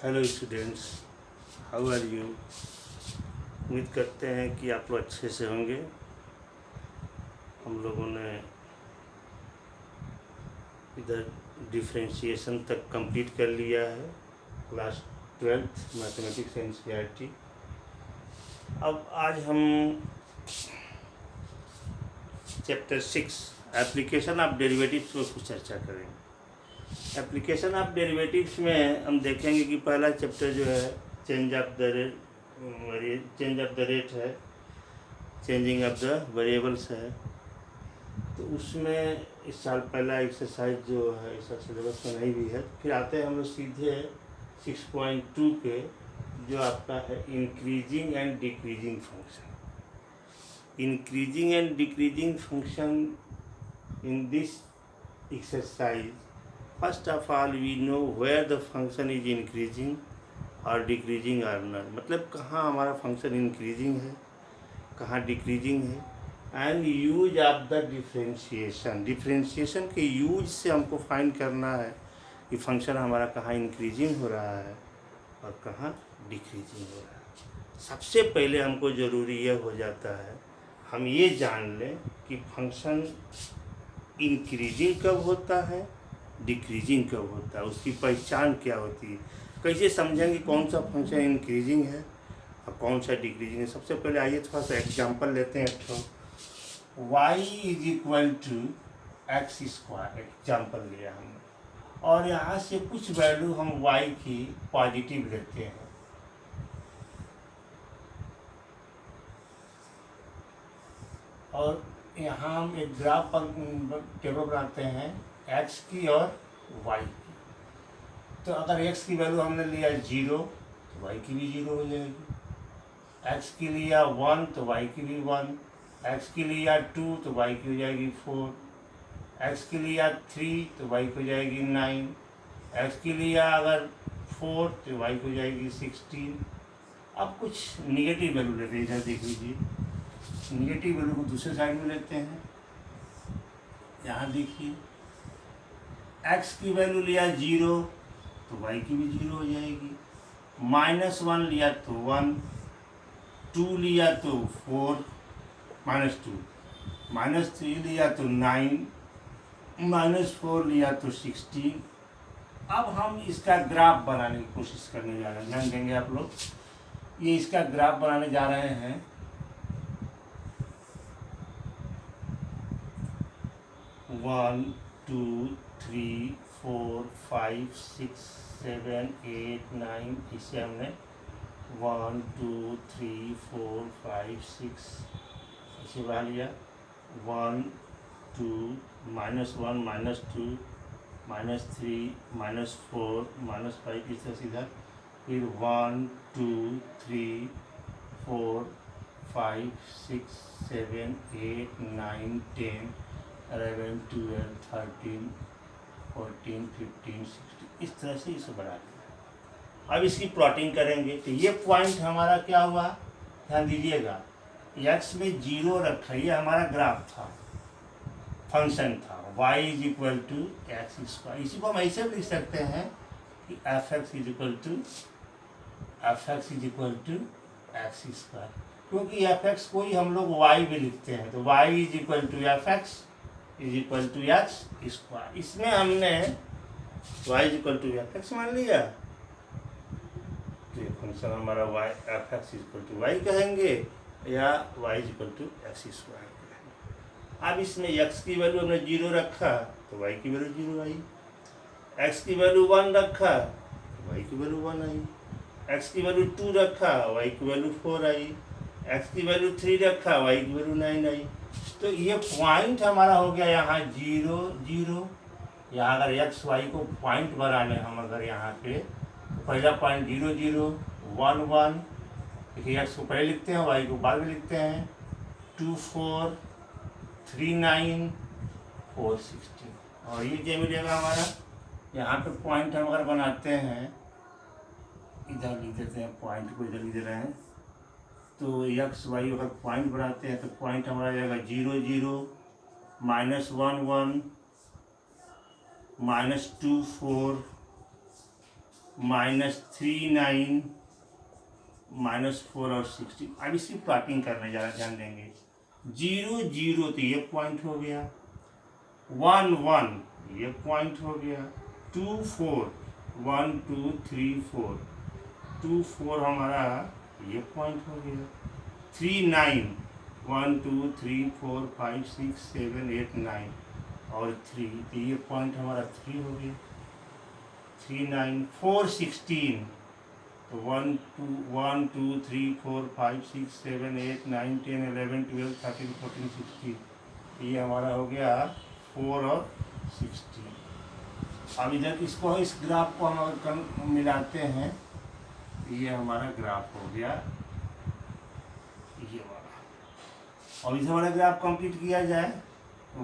Hello students, how are you. उम्मीद करते हैं कि आप लोग अच्छे से होंगे। हम लोगों ने इधर डिफ्रेंशिएशन तक कंप्लीट कर लिया है, class 12th mathematics and NCERT. अब आज हम चैप्टर 6 एप्लीकेशन ऑफ डेरिवेटिव्स में कुछ चर्चा करेंगे। एप्लीकेशन ऑफ डेरिवेटिव्स में हम देखेंगे कि पहला चैप्टर जो है चेंज ऑफ द रेट है, चेंजिंग ऑफ द वेरिएबल्स है। तो उसमें इस साल पहला एक्सरसाइज जो है इस साल सिलेबस में नहीं भी है। फिर आते हैं हम लोग सीधे 6.2 पे, जो आपका है increasing and decreasing function. Increasing and decreasing function in this exercise, first of all we know where the function is increasing or decreasing or not। मतलब कहाँ हमारा फंक्शन इंक्रीजिंग है, कहाँ डिक्रीजिंग है। And use of the differentiation, differentiation के use से हमको find करना है कि फंक्शन हमारा कहाँ इंक्रीजिंग हो रहा है और कहाँ डिक्रीजिंग हो रहा है। सबसे पहले हमको ज़रूरी यह हो जाता है हम ये जान लें कि फंक्शन इंक्रीजिंग कब होता है, डिक्रीजिंग कब होता है, उसकी पहचान क्या होती है, कैसे समझेंगे कौन सा फंक्शन इंक्रीजिंग है और कौन सा डिक्रीजिंग है। सबसे पहले आइए थोड़ा सा एग्जांपल लेते हैं। तो y is equal to x square example लिया हमने, और यहाँ से कुछ वैल्यू हम y की पॉजिटिव लेते हैं। और यहाँ हम एक ग्राफ पर टेबल बनाते हैं x की और y की। तो अगर x की वैल्यू हमने लिया 0 तो y की भी 0 हो जाएगी, x की लिया 1 तो y की भी 1, x की लिया 2 तो y की हो जाएगी 4, x की लिया 3 तो y की हो जाएगी 9, x की लिया अगर 4 तो y की हो जाएगी 16। अब कुछ निगेटिव वैल्यू लेते हैं, इधर देख लीजिए, निगेटिव वैल्यू को दूसरे साइड में लेते हैं। यहाँ देखिए x की वैल्यू लिया 0 तो y की भी 0 हो जाएगी, -1 लिया तो 1, 2 लिया तो 4 -2, -3 लिया तो 9, -4 लिया तो 16। अब हम इसका ग्राफ बनाने की कोशिश करने जा रहे हैं। ध्यान देंगे आप लोग, ये इसका ग्राफ बनाने जा रहे हैं। 1 2 3 4 5 6 7 8 9, इसे हमने 1 2 3 4 5 6 इसे बढ़ा लिया। 1 2 -1 -2 -3 -4 -5 इस तरह सीधा। फिर 1 2 3 4 5 6 7 8 9 10 11 12 13 14 15 16 इस तरह से इसे बढ़ा दिया। अब इसकी प्लॉटिंग करेंगे तो ये पॉइंट हमारा क्या हुआ, ध्यान दीजिएगा, x में 0 रखा, ये हमारा ग्राफ था, फंक्शन था y is equal to x square. इसी को हम ऐसे भी लिख सकते हैं कि f x is equal to x square, क्योंकि एफ एक्स को ही हम लोग y भी लिखते हैं। तो y is equal to f x is equal to x square. इसमें हमने y is equal to f x मान लिया, तो ये फंक्शन हमारा y f x is equal to y कहेंगे या y is equal to x square कहेंगे। अब इसमें x की वैल्यू हमने 0 रखा तो y की वैल्यू 0 आई, x की वैल्यू 1 रखा तो y की वैल्यू 1 आई, x की वैल्यू 2 रखा y की वैल्यू 4 आई, x की वैल्यू 3 रखा y की वैल्यू 9 आई। तो ये पॉइंट हमारा हो गया यहाँ 0 0। यहाँ अगर एक्स वाई को पॉइंट बनाने हम अगर यहाँ पे, तो पहला पॉइंट 0 0 1 1, देखिए एक्स को पहले लिखते हैं वाई को बाद में लिखते हैं, 2 4 3 9 4 16। और ये क्या मिलेगा हमारा, यहाँ पे पॉइंट हम अगर बनाते हैं, इधर लिख देते हैं पॉइंट को, इधर लिख दे रहे हैं, तो एक्स वाई अगर पॉइंट बनाते हैं तो पॉइंट हमारा जाएगा 0 0 -1 1 -2 4 -39 -4 और 16। अब इसकी प्लॉटिंग करने ज़्यादा ध्यान देंगे। 0 0 तो ये पॉइंट हो गया, 1 1 ये पॉइंट हो गया, 2 4 1 2 3 4 2 4 हमारा ये पॉइंट हो गया, 3 9 1 2 3 4 5 6 7 8 9 और 3 तो ये पॉइंट हमारा 3 हो गया, 3 9 4 16 तो 1 2 3 4 5 6 7 8 9 10 11 12 13 14 16 ये हमारा हो गया 4 और 16। अब इधर इसको इस ग्राफ को हम अगर मिलाते हैं, ये हमारा ग्राफ हो गया ये वाला। और इधर वाला ग्राफ कंप्लीट किया जाए,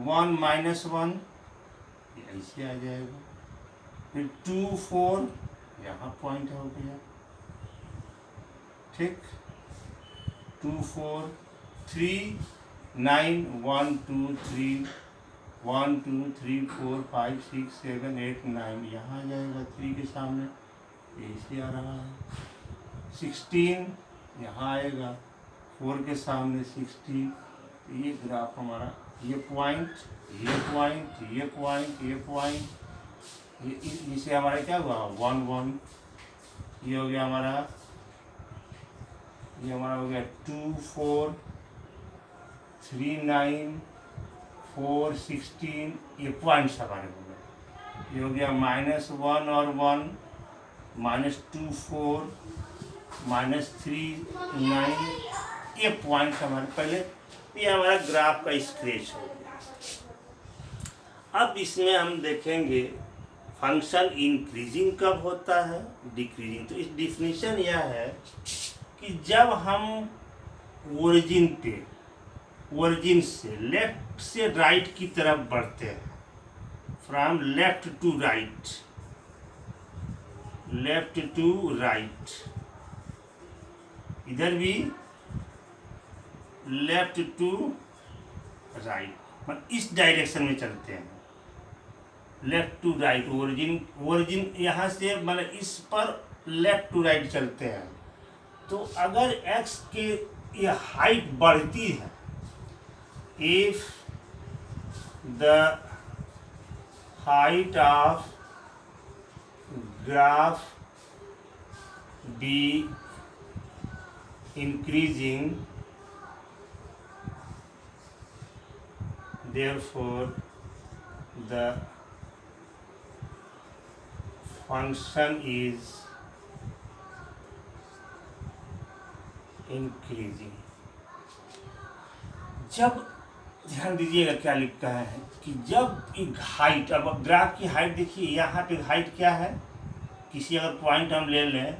1 -1 ऐसे आ जाएगा, फिर 2 4 यहाँ पॉइंट हो गया, ठीक, 2 4 3 9 1 2 3 1 2 3 4 5 6 7 8 9 यहाँ आ जाएगा, 3 के सामने ऐसे आ रहा है, 16 यहाँ आएगा, 4 के सामने 16। ये ग्राफ हमारा ये पॉइंट ये पॉइंट ये पॉइंट ये पॉइंट ये इसे हमारा क्या हुआ 1 1, ये हो गया हमारा, ये हमारा हो गया 2 4 3 9 4 16, ये पॉइंट्स हमारे हो गए, ये हो गया -1 और 1 -2 4 -3 9, ये पॉइंट हमारे पहले, ये हमारा ग्राफ का स्केच हो गया। अब इसमें हम देखेंगे फंक्शन इंक्रीजिंग कब होता है, डिक्रीजिंग। तो इस डिफिनीशन यह है कि जब हम ओरिजिन से लेफ्ट से राइट की तरफ बढ़ते हैं, from left to right, left to right, इधर भी लेफ्ट टू राइट, मतलब इस डायरेक्शन में चलते हैं, लेफ्ट टू राइट, ओरिजिन यहाँ से मतलब इस पर लेफ्ट टू राइट चलते हैं। तो अगर एक्स के ये हाइट बढ़ती है, if the height of graph be increasing, therefore the function is increasing। जब ध्यान दीजिएगा क्या लिखा है कि जब एक हाइट, अब ग्राफ की हाइट देखिए, यहाँ पे हाइट क्या है, किसी अगर पॉइंट हम ले लें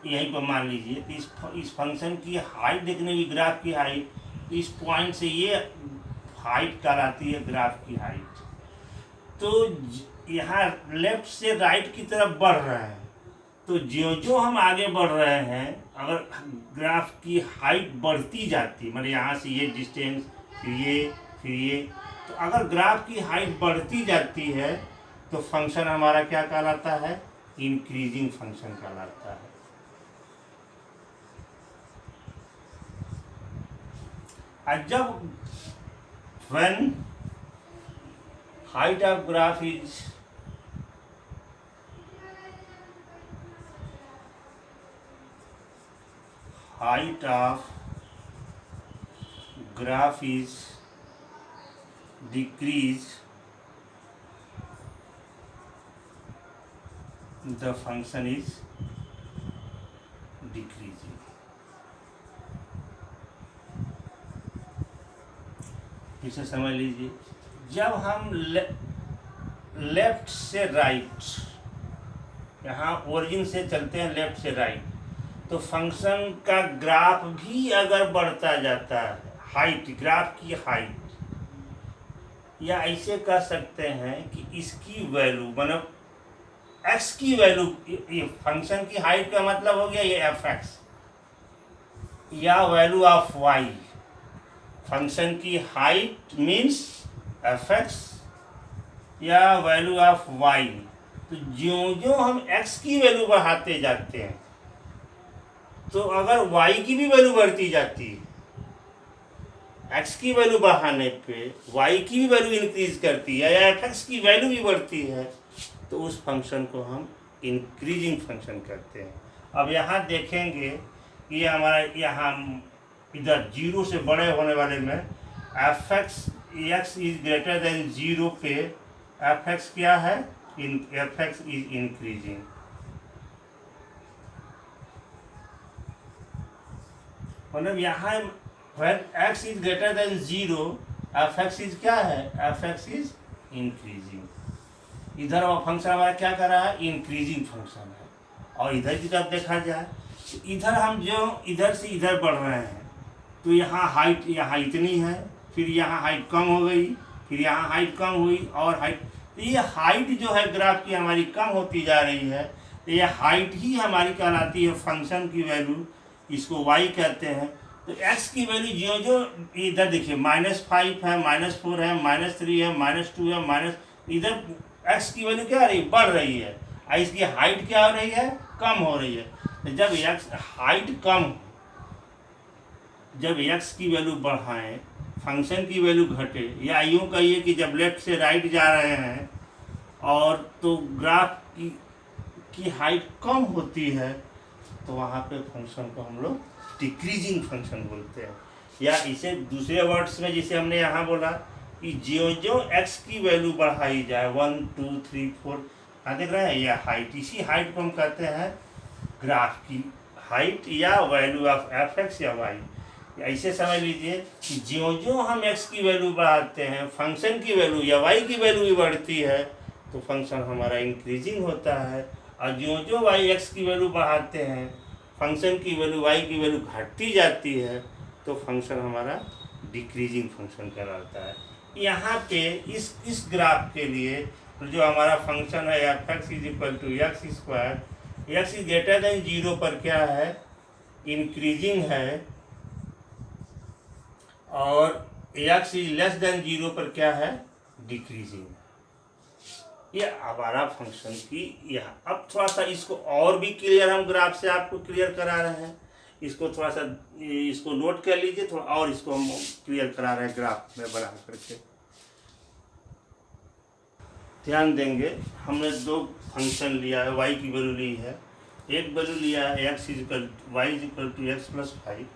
यहीं पर मान लीजिए, तो इस फंक्शन की हाइट देखने की, ग्राफ की हाइट, तो इस पॉइंट से ये हाइट कहलाती है ग्राफ की हाइट। तो यहाँ लेफ्ट से राइट की तरफ बढ़ रहे हैं, तो जो जो हम आगे बढ़ रहे हैं, अगर ग्राफ की हाइट बढ़ती जाती, मतलब यहाँ से ये डिस्टेंस, फिर ये, तो अगर ग्राफ की हाइट बढ़ती जाती है तो फंक्शन हमारा क्या कहलाता है, इंक्रीजिंग फंक्शन कहलाता है। और जब when height of graph is decreased, the function is decreasing। इसे समझ लीजिए, जब हम लेफ्ट से राइट, यहाँ ओरिजिन से चलते हैं लेफ्ट से राइट, तो फंक्शन का ग्राफ भी अगर बढ़ता जाता है, हाइट, ग्राफ की हाइट, या ऐसे कह सकते हैं कि इसकी वैल्यू, मतलब एक्स की वैल्यू, ये फंक्शन की हाइट का मतलब हो गया ये एफ एक्स, या वैल्यू ऑफ वाई, फंक्शन की हाइट मीन्स एफ एक्स, या वैल्यू ऑफ वाई, तो ज्यों ज्यों हम x की वैल्यू बढ़ाते जाते हैं तो अगर y की भी वैल्यू बढ़ती जाती है, x की वैल्यू बढ़ाने पे y की भी वैल्यू इंक्रीज करती है या fx की वैल्यू भी बढ़ती है, तो उस फंक्शन को हम इंक्रीजिंग फंक्शन कहते हैं। अब यहाँ देखेंगे कि हमारा यहाँ इधर 0 से बड़े होने वाले में fx x is greater than 0 पे fx क्या है, fx इज इंक्रीजिंग। मतलब यहाँ when x is greater than 0 fx is क्या है, fx इज इंक्रीजिंग। इधर वो फंक्शन हमारा क्या कर रहा है, इंक्रीजिंग फंक्शन है। और इधर की तरफ देखा जाए तो इधर हम जो इधर से इधर बढ़ रहे हैं तो यहाँ हाइट यहाँ इतनी है, फिर यहाँ हाइट कम हो गई, फिर यहाँ हाइट कम हुई और हाइट, तो ये हाइट जो है ग्राफ की हमारी कम होती जा रही है। तो ये हाइट ही हमारी कहलाती है फंक्शन की वैल्यू, इसको y कहते हैं। तो x की वैल्यू जो जो इधर देखिए -5 है, -4 है, -3 है, -2 है, माइनस, इधर x की वैल्यू क्या आ रही है, बढ़ रही है और इसकी हाइट क्या हो रही है, कम हो रही है। तो जब x हाइट कम, जब x की वैल्यू बढ़ाएं फंक्शन की वैल्यू घटे, या यूँ कहिए कि जब लेफ्ट से राइट जा रहे हैं और तो ग्राफ की हाइट कम होती है तो वहाँ पे फंक्शन को हम लोग डिक्रीजिंग फंक्शन बोलते हैं। या इसे दूसरे वर्ड्स में जैसे हमने यहाँ बोला कि जो जो x की वैल्यू बढ़ाई जाए 1 2 3 4, हाँ देख रहे हैं, यह हाइट, इसी हाइट को हम कहते हैं ग्राफ की हाइट या वैल्यू ऑफ fx या y। ऐसे समझ लीजिए कि ज्यों ज्यों हम x की वैल्यू बढ़ाते हैं फंक्शन की वैल्यू या y की वैल्यू भी बढ़ती है तो फंक्शन हमारा इंक्रीजिंग होता है, और ज्यों ज्यों y x की वैल्यू बढ़ाते हैं फंक्शन की वैल्यू y की वैल्यू घटती जाती है तो फंक्शन हमारा डिक्रीजिंग फंक्शन कहलाता है। यहाँ पे इस ग्राफ के लिए जो हमारा फंक्शन है fx is equal to x square, x is greater than 0 पर क्या है, इंक्रीजिंग है, और x इज लेस देन 0 पर क्या है, डिक्रीजिंग। ये हमारा फंक्शन की यह। अब थोड़ा सा इसको और भी क्लियर हम ग्राफ से आपको क्लियर करा रहे हैं, इसको थोड़ा सा इसको नोट कर लीजिए, थोड़ा और इसको हम क्लियर करा रहे हैं ग्राफ में बना करके। ध्यान देंगे, हमने दो फंक्शन लिया है, y की वैल्यू ली है, एक वैल्यू लिया है x is equal y is equal to x plus 5,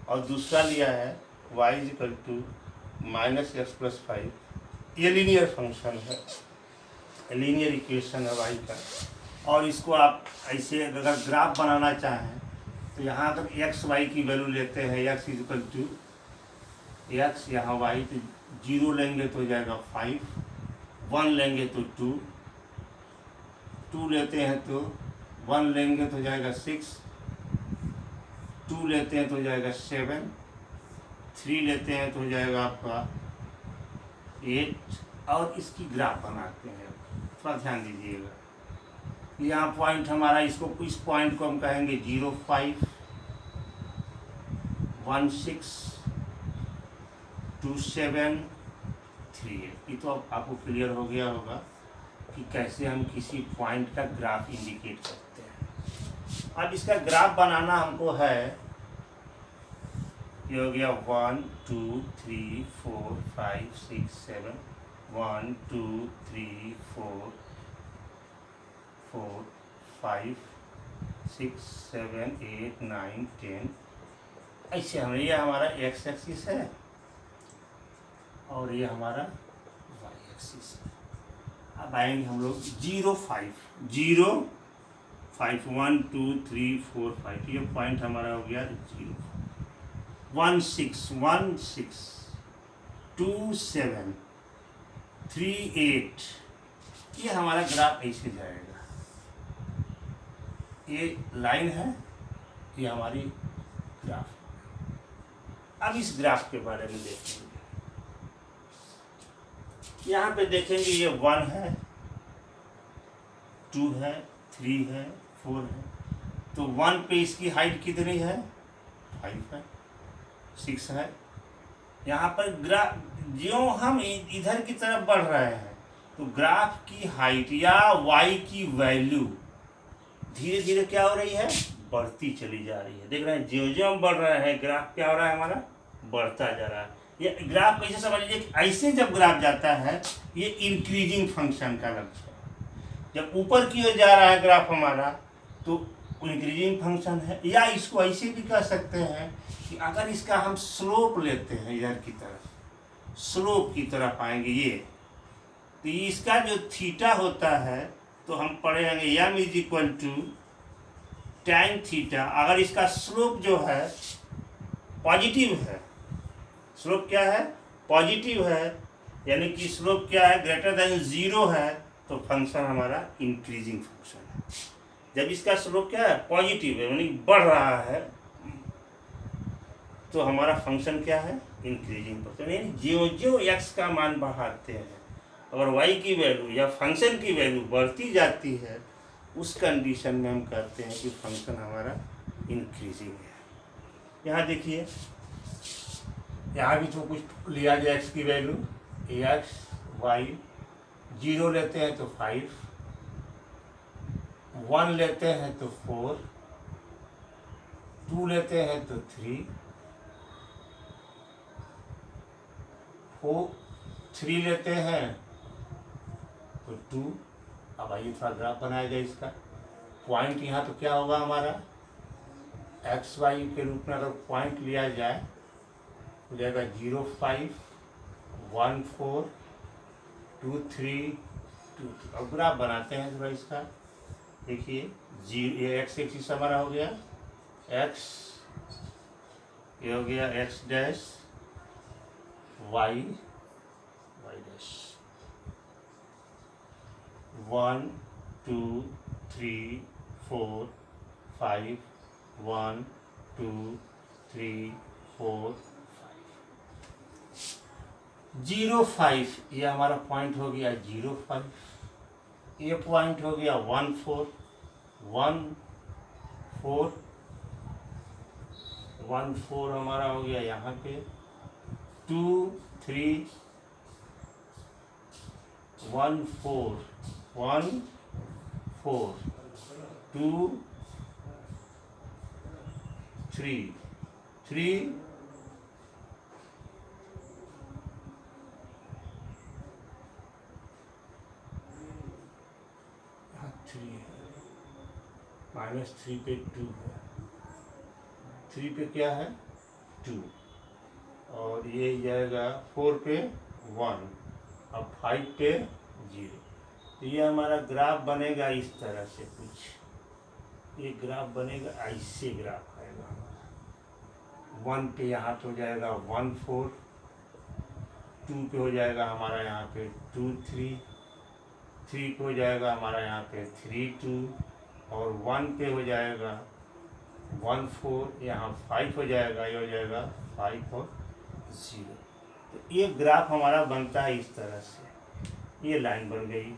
और दूसरा लिया है y is equal to minus x plus 5। ये लीनियर फंक्शन है, लीनियर इक्वेशन है y का। और इसको आप ऐसे अगर ग्राफ बनाना चाहें तो यहाँ तक एक्स वाई की वैल्यू लेते हैं, x is equal to x, यहाँ वाई, तो 0 लेंगे तो हो जाएगा 5, 1 लेंगे तो 2, 2 लेते हैं तो 1 लेंगे तो हो जाएगा 6, 2 लेते हैं तो हो जाएगा 7, 3 लेते हैं तो हो जाएगा आपका 8, और इसकी ग्राफ बनाते हैं। थोड़ा ध्यान दीजिएगा, यहाँ पॉइंट हमारा, इसको इस पॉइंट को हम कहेंगे 0 5 1 6 2 7 3 8। ये तो आपको क्लियर हो गया होगा कि कैसे हम किसी पॉइंट का ग्राफ इंडिकेट करते हैं। अब इसका ग्राफ बनाना हमको है, ये हो गया 1 2 3 4 5 6 7, 1 2 3 4 4 5 6 7 8 9 10, ऐसे हमें, ये हमारा x एक्सिस है और ये हमारा y एक्सिस है। अब आएंगे हम लोग 0 5 0 5 1 2 3 4 5, ये पॉइंट हमारा हो गया 0, 1 6 1 6 2 7 3 8, ये हमारा ग्राफ ऐसे जाएगा। ये लाइन है, ये हमारी ग्राफ। अब इस ग्राफ के बारे में देखेंगे, यहाँ पे देखेंगे ये 1 है, 2 है, 3 है, 4 है, तो 1 पे इसकी हाइट कितनी है, 5 है, 6 है। यहाँ पर ग्राफ ज्यों हम इधर की तरफ बढ़ रहे हैं तो ग्राफ की हाइट या वाई की वैल्यू धीरे धीरे क्या हो रही है, बढ़ती चली जा रही है। देख रहे हैं ज्यों ज्यों हम बढ़ रहे हैं ग्राफ क्या हो रहा है हमारा, बढ़ता जा रहा है। ये ग्राफ कैसे समझ लीजिए कि ऐसे जब ग्राफ जाता है ये इंक्रीजिंग फंक्शन का लक्ष्य है। जब ऊपर की ओर जा रहा है ग्राफ हमारा तो इंक्रीजिंग फंक्शन है। या इसको ऐसे भी कह सकते हैं कि अगर इसका हम स्लोप लेते हैं इधर की तरफ, स्लोप की तरफ आएंगे ये, तो इसका जो थीटा होता है तो हम पढ़ेंगे m is equal to tan theta. अगर इसका स्लोप जो है पॉजिटिव है, स्लोप क्या है, पॉजिटिव है, यानी कि स्लोप क्या है, ग्रेटर देन 0 है, तो फंक्शन हमारा इंक्रीजिंग फंक्शन है। जब इसका स्लोप क्या है, पॉजिटिव है, यानी बढ़ रहा है, तो हमारा फंक्शन क्या है, इंक्रीजिंग फंक्शन। यानी ज्यों ज्यों x का मान बढ़ाते हैं, अगर y की वैल्यू या फंक्शन की वैल्यू बढ़ती जाती है, उस कंडीशन में हम कहते हैं कि फंक्शन हमारा इंक्रीजिंग है। यहाँ देखिए, यहाँ भी तो कुछ लिया जाए x की वैल्यू, x y 0 लेते हैं तो 5, 1 लेते हैं तो 4, 2 लेते हैं तो 3, 3 लेते हैं तो 2। अब आइए थोड़ा ग्राफ बनाया जाए इसका। पॉइंट यहाँ तो क्या होगा हमारा, एक्स वाई के रूप में अगर पॉइंट लिया जाए हो जाएगा 0 5 1 4 2 3 2। अब ग्राफ बनाते हैं थोड़ा इसका। देखिए ये एक्स एक्सिस हमारा हो गया, एक्स ये हो गया एक्स डैश, वाई डैश, 1 2 3 4 5 1 2 3 4 0 5, ये हमारा पॉइंट हो गया 0 5, ये पॉइंट हो गया 1 4 1 4 1 4 हमारा हो गया यहाँ पे 2 3 1 4 1 4 2 3 3 -3 पे 2 है, 3 पे क्या है 2, और ये जाएगा 4 पे 1, अब 5 पे 0। तो ये हमारा ग्राफ बनेगा इस तरह से कुछ, ये ग्राफ बनेगा ऐसे, ग्राफ आएगा हमारा 1 पे यहाँ पे हो जाएगा 1 4, 2 पे हो जाएगा हमारा यहाँ पे 2 3, 3 पे हो जाएगा हमारा यहाँ पे 3 2, और 1 पे हो जाएगा 1 4, यहाँ 5 हो जाएगा, ये हो जाएगा 5 और 0। तो ये ग्राफ हमारा बनता है इस तरह से, ये लाइन बन गई।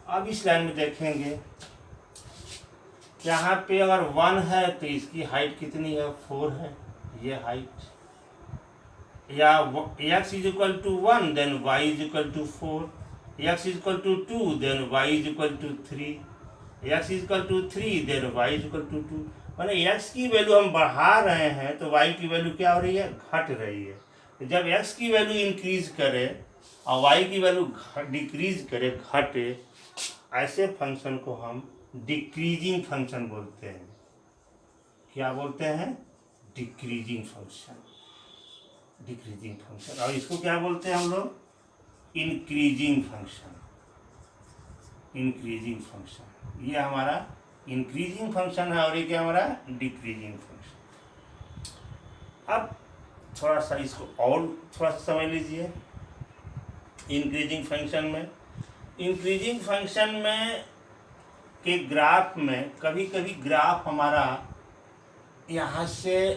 अब इस लाइन में देखेंगे, यहाँ पे अगर 1 है तो इसकी हाइट कितनी है, 4 है ये हाइट, या x is equal to 1 then y is equal to 4, x is equal to 2 then y is equal to 3, x is equal to 3 then y is equal to 2। मैंने x की वैल्यू हम बढ़ा रहे हैं तो y की value क्या हो रही है, घट रही है। तो जब x की वैल्यू इंक्रीज करे और y की वैल्यू डिक्रीज करे, घटे, ऐसे फंक्शन को हम डिक्रीजिंग फंक्शन बोलते हैं। क्या बोलते हैं, डिक्रीजिंग फंक्शन, डिक्रीजिंग फंक्शन। और इसको क्या बोलते हैं हम लोग, इंक्रीजिंग फंक्शन, इंक्रीजिंग फंक्शन। ये हमारा इंक्रीजिंग फंक्शन है और ये क्या हमारा डिक्रीजिंग फंक्शन। अब थोड़ा सा इसको और थोड़ा सा समझ लीजिए। इंक्रीजिंग फंक्शन में, इंक्रीजिंग फंक्शन में के ग्राफ में कभी कभी ग्राफ हमारा यहाँ से,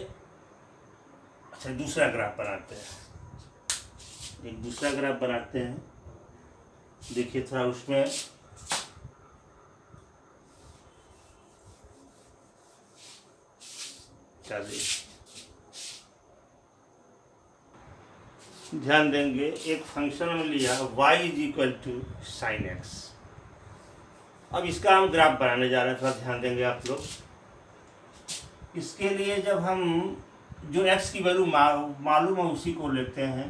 अच्छा दूसरा ग्राफ बनाते हैं, एक दूसरा ग्राफ बनाते हैं। देखिए थोड़ा उसमें चलिए ध्यान देंगे एक फंक्शन में लिया y is equal to sine x. अब इसका हम ग्राफ बनाने जा रहे हैं, थोड़ा ध्यान देंगे आप लोग। इसके लिए जब हम जो x की वैल्यू मालूम है उसी को लेते हैं,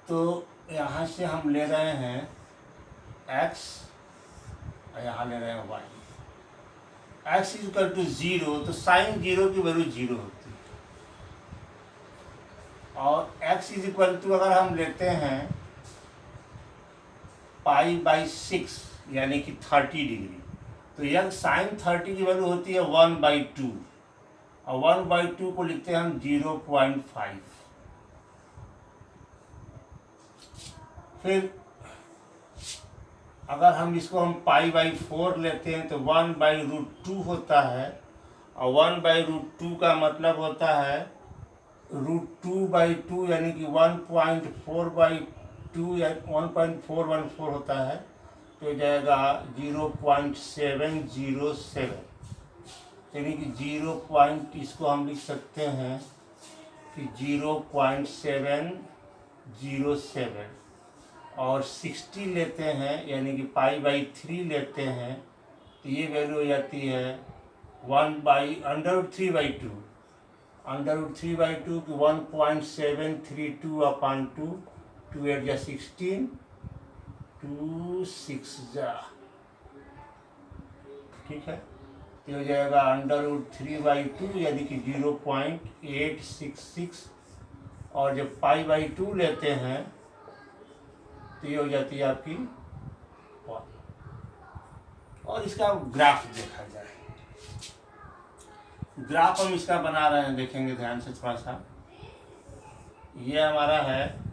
तो यहाँ से हम ले रहे हैं x और यहाँ ले रहे हैं y। x is equal to 0, तो साइन 0 की वैल्यू 0 होती है, और x इज इक्वल टू अगर हम लेते हैं π/6 यानी कि 30 डिग्री, तो यह साइन 30 की वैल्यू होती है 1/2, और 1/2 को लिखते हैं हम 0.5। फिर अगर हम इसको हम π/4 लेते हैं तो 1/√2 होता है, और 1/√2 का मतलब होता है √2/2 यानी कि 1.4/2 या 1.414 होता है, तो जाएगा 0.707, यानी कि 0. इसको हम लिख सकते हैं कि 0.707, और 60 लेते हैं यानी कि π/3 लेते हैं, तो ये वैल्यू हो जाती है 1/√3/2, √3/2 की 1.732/2, 2 8 जा 16, 2 6 जा, ठीक है, तो हो जाएगा √3/2 यानी कि 0.866, और जब π/2 लेते हैं तो ये हो जाती है आपकी 1। और इसका ग्राफ देखा जाए, ग्राफ हम इसका बना रहे हैं, देखेंगे ध्यान से थोड़ा सा। ये हमारा है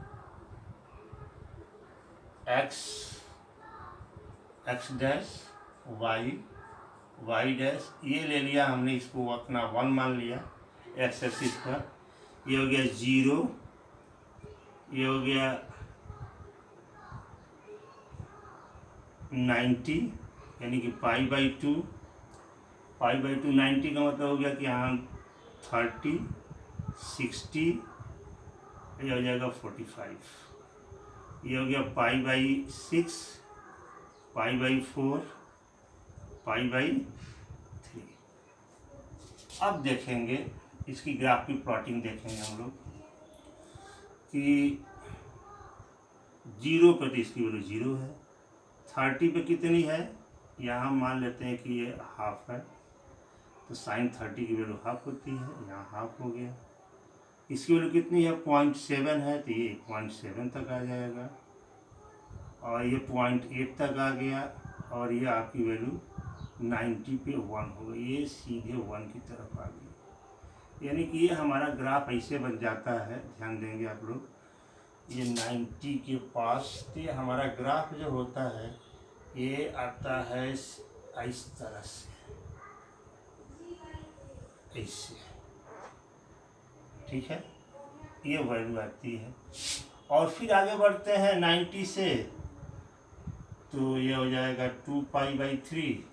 x डैश y डैश, ये ले लिया हमने, इसको अपना 1 मान लिया एक्स एक्सिस पर। ये हो गया 0, ये हो गया 90 यानी कि π/2, 90 का मतलब हो गया कि यहाँ 30, 60, ये हो जाएगा 45, ये हो गया π/6, π/4, π/3। अब देखेंगे इसकी ग्राफ की प्लॉटिंग देखेंगे हम लोग कि 0 पर तो इसकी वैल्यू 0 है, 30 पे कितनी है, यहाँ मान लेते हैं कि ये हाफ है, तो साइन 30 की वैल्यू हाफ होती है, यहाँ हाफ हो गया। इसकी वैल्यू कितनी है, 0.7 है, तो ये 0.7 तक आ जाएगा, और ये 0.8 तक आ गया, और ये आपकी वैल्यू 90 पे 1 हो गई, ये सीधे 1 की तरफ आ गई। यानी कि ये हमारा ग्राफ ऐसे बन जाता है, ध्यान देंगे आप लोग, ये 90 के पास, तो ये हमारा ग्राफ जो होता है ये आता है इस तरह से, ऐसे, ठीक है, ये वैल्यू आती है। और फिर आगे बढ़ते हैं 90 से, तो ये हो जाएगा 2π/3,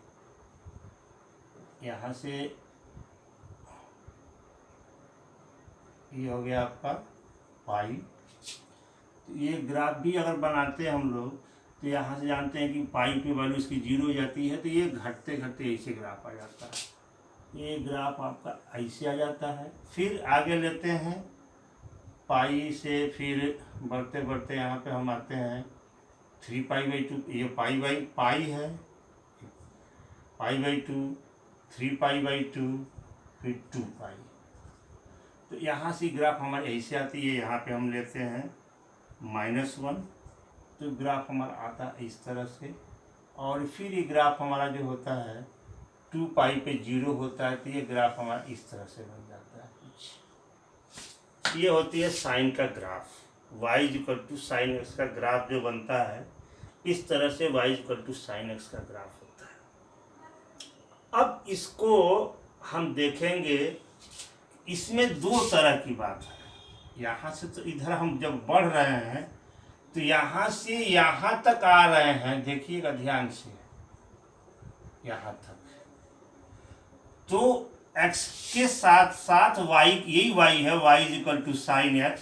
यहाँ से ये हो गया आपका पाई। तो ये ग्राफ भी अगर बनाते हैं हम लोग, तो यहाँ से जानते हैं कि पाई की वैल्यू इसकी 0 हो जाती है, तो ये घटते घटते ऐसे ग्राफ आ जाता है, ये ग्राफ आपका ऐसे आ जाता है। फिर आगे लेते हैं पाई से, फिर बढ़ते बढ़ते यहाँ पे हम आते हैं 3π/2, ये पाई है, π/2, 3π/2, फिर 2π। तो यहाँ से ग्राफ हमारी ऐसे आती है, यहाँ पे हम लेते हैं -1, तो ग्राफ हमारा आता है इस तरह से। और फिर ये ग्राफ हमारा जो होता है 2π पे 0 होता है, तो ये ग्राफ हमारा इस तरह से बन जाता है कुछ। ये होती है साइन का ग्राफ, y = sin x का ग्राफ जो बनता है, इस तरह से y = sin x का ग्राफ होता है। अब इसको हम देखेंगे, इसमें 2 तरह की बात है। यहाँ से तो इधर हम जब बढ़ रहे हैं तो यहाँ से यहाँ तक आ रहे हैं, देखिएगा ध्यान से, यहाँ तक, तो x के साथ साथ y, यही y है, y = sin x,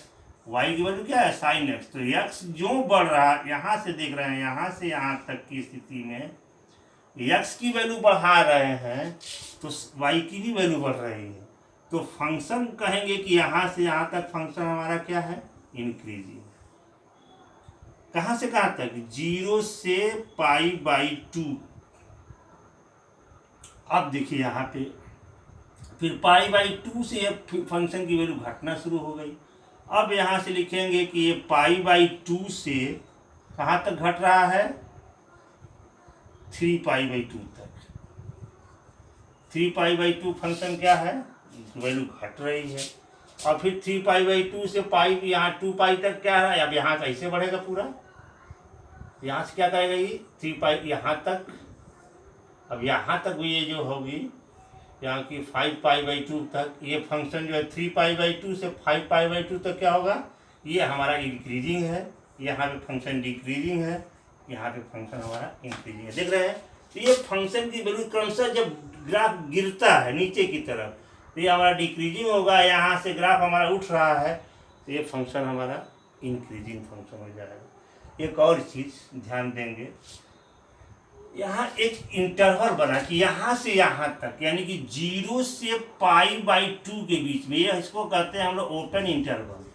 y की वैल्यू क्या है साइन x। तो x जो बढ़ रहा है, यहाँ से देख रहे हैं, यहाँ से यहाँ तक की स्थिति में x की वैल्यू बढ़ा रहे हैं तो y की भी वैल्यू बढ़ रही है। तो फंक्शन कहेंगे कि यहाँ से यहाँ तक फंक्शन हमारा क्या है इंक्रीजिंग। कहाँ से कहाँ तक 0 से π/2। अब देखिए यहाँ पे फिर π/2 से फंक्शन की वैल्यू घटना शुरू हो गई। अब यहाँ से लिखेंगे कि ये π/2 से कहाँ तक घट रहा है 3π/2 तक। 3π/2 फंक्शन क्या है वैल्यू घट रही है। और फिर 3π/2 से पाई यहाँ 2π तक क्या है, अब यहाँ से ऐसे बढ़ेगा पूरा, यहाँ से क्या करेगा ये 3π यहाँ तक। अब यहाँ तक ये जो होगी यहाँ की 5π/2 तक, ये फंक्शन जो है 3π/2 से 5π/2 तक क्या होगा, ये हमारा इंक्रीजिंग है, यहाँ पे फंक्शन डिक्रीजिंग है, यहाँ पे फंक्शन हमारा इंक्रीजिंग है। देख रहे हैं। तो ये फंक्शन की वैल्यू क्रमशः जब ग्राफ गिरता है नीचे की तरफ तो ये हमारा डिक्रीजिंग होगा, यहाँ से ग्राफ हमारा उठ रहा है तो ये फंक्शन हमारा इंक्रीजिंग फंक्शन हो जाएगा। एक और चीज़ ध्यान देंगे, यहाँ एक इंटरवल बना कि यहाँ से यहाँ तक यानी कि 0 से π/2 के बीच में, ये इसको कहते हैं हम लोग ओपन इंटरवल।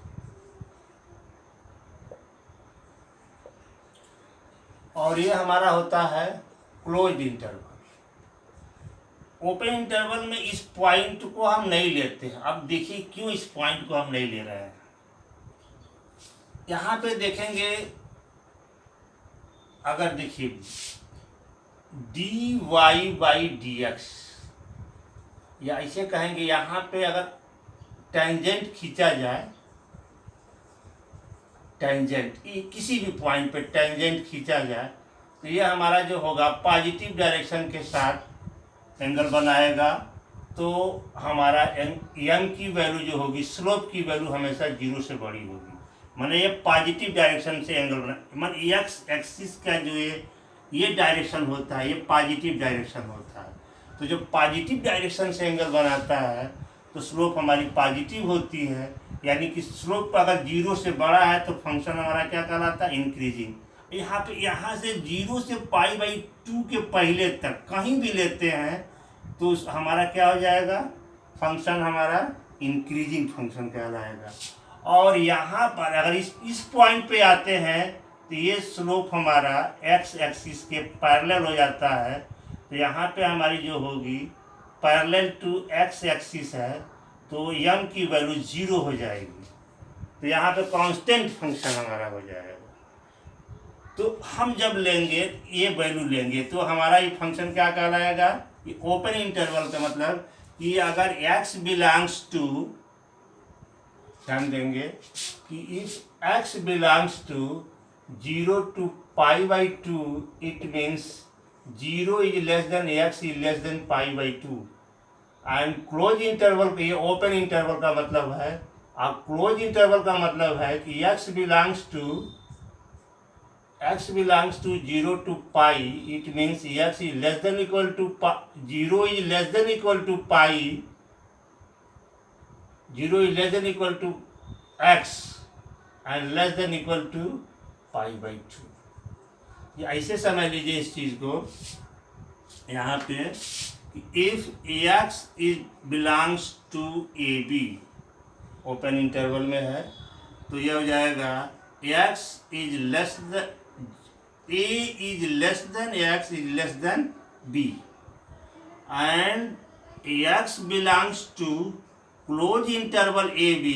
और ये हमारा होता है क्लोज्ड इंटरवल। ओपन इंटरवल में इस पॉइंट को हम नहीं लेते हैं। अब देखिए क्यों इस पॉइंट को हम नहीं ले रहे हैं। यहाँ पे देखेंगे, अगर देखिए dy/dx, या इसे कहेंगे यहाँ पे अगर टेंजेंट खींचा जाए, टेंजेंट किसी भी पॉइंट पे टेंजेंट खींचा जाए तो ये हमारा जो होगा पॉजिटिव डायरेक्शन के साथ एंगल बनाएगा। तो हमारा यंग की वैल्यू जो होगी, स्लोप की वैल्यू हमेशा 0 से बड़ी होगी। माने ये पॉजिटिव डायरेक्शन से एंगल बना, माने एक्स एक्सिस का जो ये डायरेक्शन होता है, ये पॉजिटिव डायरेक्शन होता है। तो जब पॉजिटिव डायरेक्शन से एंगल बनाता है तो स्लोप हमारी पॉजिटिव होती है, यानी कि स्लोप अगर 0 से बड़ा है तो फंक्शन हमारा क्या कहलाता है इंक्रीजिंग। यहाँ से 0 से π/2 के पहले तक कहीं भी लेते हैं तो हमारा क्या हो जाएगा, फंक्शन हमारा इंक्रीजिंग फंक्शन कहलाएगा। और यहाँ पर अगर इस पॉइंट पे आते हैं तो ये स्लोप हमारा एक्स एक्सिस के पैरेलल हो जाता है। तो यहाँ पे हमारी जो होगी पैरेलल टू एक्स एक्सिस है, तो यम की वैल्यू 0 हो जाएगी। तो यहाँ पे कांस्टेंट फंक्शन हमारा हो जाएगा। तो हम जब लेंगे ये वैल्यू लेंगे तो हमारा ये फंक्शन क्या कहलाएगा, ये ओपन इंटरवल का मतलब कि अगर x बिलोंग्स टू, ध्यान देंगे कि if x belongs to 0 to π/2 it means 0 is less than x is less than π/2। And close interval का, ये ओपन इंटरवल का मतलब है, अब क्लोज इंटरवल का मतलब है कि x belongs to 0 to π, it means x is less than equal to 0 is less than equal to π, 0 is less than equal to x and less than equal to π/2। ये ऐसे समझ लीजिए इस चीज को यहाँ पे, if x is belongs to AB, open interval में है, तो यह हो जाएगा x is less than A is less than x is less than B, and x belongs to closed interval AB,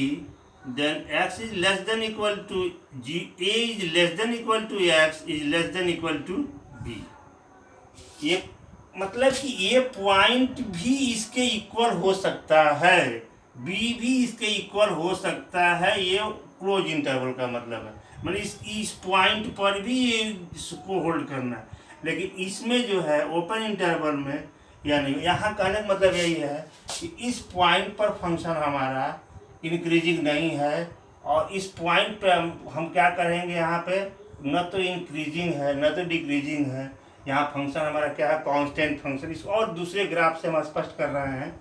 then x is less than equal to A is less than equal to x is less than equal to B। ये मतलब कि ये point भी इसके equal हो सकता है, B भी इसके इक्वल हो सकता है, ये क्लोज इंटरवल का मतलब है। मतलब इस पॉइंट पर भी ये इसको होल्ड करना है, लेकिन इसमें जो है ओपन इंटरवल में या नहीं। यहाँ कहने का मतलब यही है कि इस पॉइंट पर फंक्शन हमारा इंक्रीजिंग नहीं है, और इस पॉइंट पे हम क्या करेंगे, यहाँ पे न तो इंक्रीजिंग है न तो डिक्रीजिंग है, यहाँ फंक्शन हमारा क्या है कांस्टेंट फंक्शन। इस और दूसरे ग्राफ से हम स्पष्ट कर रहे हैं,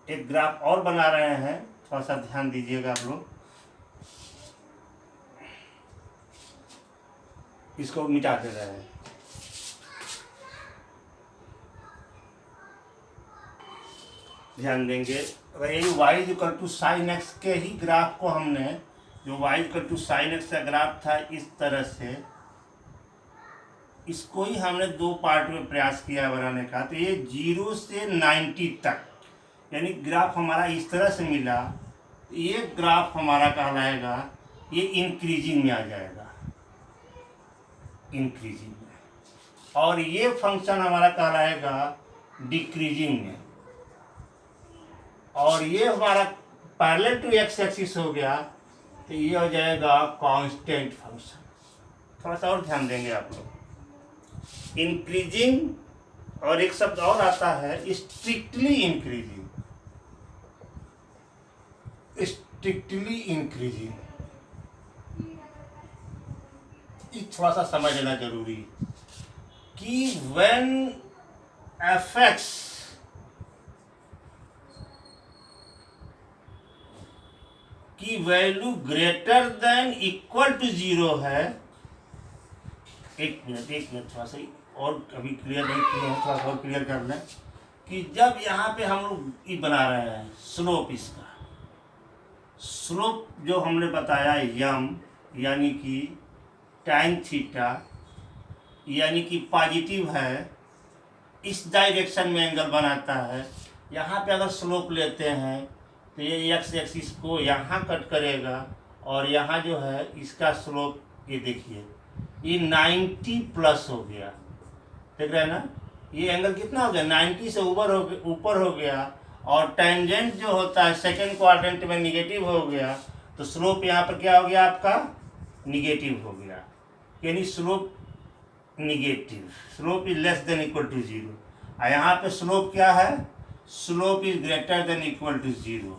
एक ग्राफ और बना रहे हैं, थोड़ा सा ध्यान दीजिएगा आप लोग। इसको मिटा दे रहे हैं। ध्यान देंगे, अगर यही y equal to sine x के ही ग्राफ को हमने, जो y equal to sine x का ग्राफ था इस तरह से, इसको ही हमने दो पार्ट में प्रयास किया बनाने का। तो ये 0 से 90 तक, यानी ग्राफ हमारा इस तरह से मिला। ये ग्राफ हमारा कहलाएगा, ये इंक्रीजिंग में आ जाएगा, इंक्रीजिंग में। और ये फंक्शन हमारा कहलाएगा डिक्रीजिंग में। और ये हमारा पैरेलल टू एक्स एक्सिस हो गया, तो ये हो जाएगा कांस्टेंट फंक्शन। थोड़ा सा और ध्यान देंगे आप लोग, इंक्रीजिंग, और एक शब्द और आता है स्ट्रिक्टली इंक्रीजिंग, स्ट्रिक्टली इंक्रीजिंग। ये थोड़ा सा समझ लेना जरूरी है कि व्हेन एफ एक्स की value greater than equal to 0 है। एक मिनट थोड़ा सा और अभी क्लियर नहीं किया है, थोड़ा सा और क्लियर कर लें कि जब यहाँ पे हम लोग ये बना रहे हैं स्लोप, इसका स्लोप जो हमने बताया यम, यानी कि tan थीटा, यानी कि पॉजिटिव है, इस डायरेक्शन में एंगल बनाता है। यहाँ पे अगर स्लोप लेते हैं तो ये एक्स एक्सिस को यहाँ कट करेगा, और यहाँ जो है इसका स्लोप, ये देखिए ये 90 प्लस हो गया, देख रहे हैं ना। ये एंगल कितना हो गया, 90 से ऊपर हो गया। और टेंजेंट जो होता है सेकेंड क्वाड्रेंट में निगेटिव हो गया, तो स्लोप यहाँ पर क्या हो गया आपका, निगेटिव हो गया, यानी slope negative, slope is less than equal to 0। और यहाँ पे स्लोप क्या है, slope is greater than equal to 0।